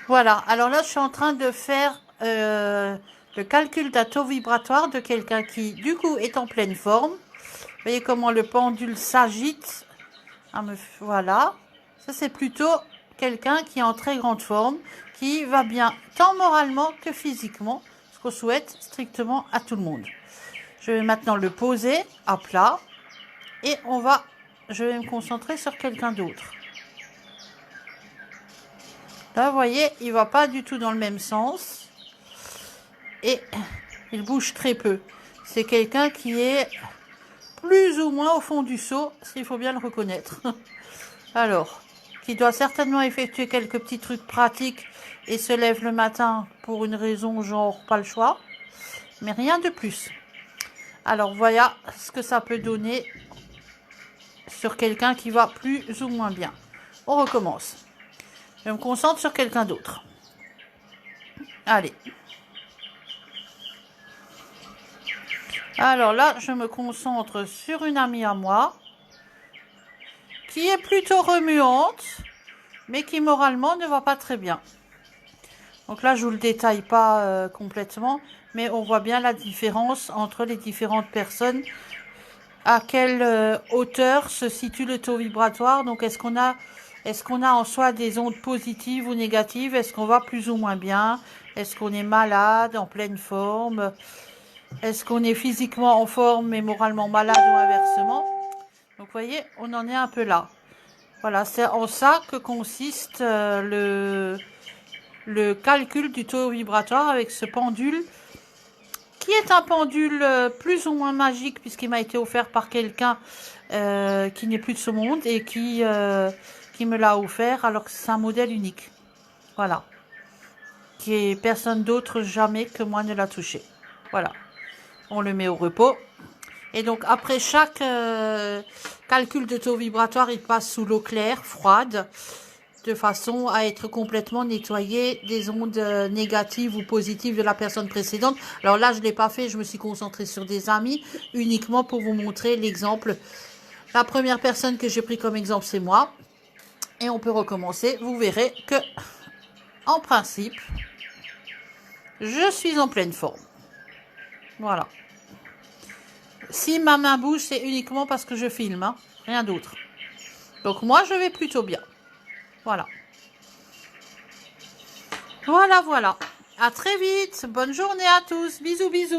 Voilà, alors là, je suis en train de faire le calcul d'un taux vibratoire de quelqu'un qui, du coup, est en pleine forme. Vous voyez comment le pendule s'agite. Voilà. Ça, c'est plutôt quelqu'un qui est en très grande forme, qui va bien, tant moralement que physiquement, ce qu'on souhaite strictement à tout le monde. Je vais maintenant le poser à plat et je vais me concentrer sur quelqu'un d'autre. Là, vous voyez, il va pas du tout dans le même sens. Et il bouge très peu. C'est quelqu'un qui est plus ou moins au fond du seau, s'il faut bien le reconnaître. Alors, qui doit certainement effectuer quelques petits trucs pratiques et se lève le matin pour une raison genre pas le choix. Mais rien de plus. Alors, voilà ce que ça peut donner sur quelqu'un qui va plus ou moins bien. On recommence. Je me concentre sur quelqu'un d'autre. Allez. Alors là, je me concentre sur une amie à moi qui est plutôt remuante, mais qui moralement ne va pas très bien. Donc là, je vous le détaille pas complètement, mais on voit bien la différence entre les différentes personnes. À quelle hauteur se situe le taux vibratoire? Donc est-ce qu'on a en soi des ondes positives ou négatives? Est-ce qu'on va plus ou moins bien? Est-ce qu'on est malade, en pleine forme? Est-ce qu'on est physiquement en forme mais moralement malade ou inversement? Donc vous voyez, on en est un peu là. Voilà, c'est en ça que consiste le calcul du taux vibratoire avec ce pendule, qui est un pendule plus ou moins magique puisqu'il m'a été offert par quelqu'un qui n'est plus de ce monde et qui me l'a offert alors que c'est un modèle unique. Voilà. Qui est personne d'autre jamais que moi ne l'a touché. Voilà. On le met au repos. Et donc après chaque calcul de taux vibratoire, il passe sous l'eau claire, froide, de façon à être complètement nettoyé des ondes négatives ou positives de la personne précédente. Alors là, je ne l'ai pas fait, je me suis concentrée sur des amis, uniquement pour vous montrer l'exemple. La première personne que j'ai pris comme exemple, c'est moi. Et on peut recommencer. Vous verrez que, en principe, je suis en pleine forme. Voilà. Si ma main bouge, c'est uniquement parce que je filme, hein, rien d'autre. Donc moi, je vais plutôt bien. Voilà. Voilà, voilà. À très vite. Bonne journée à tous. Bisous, bisous.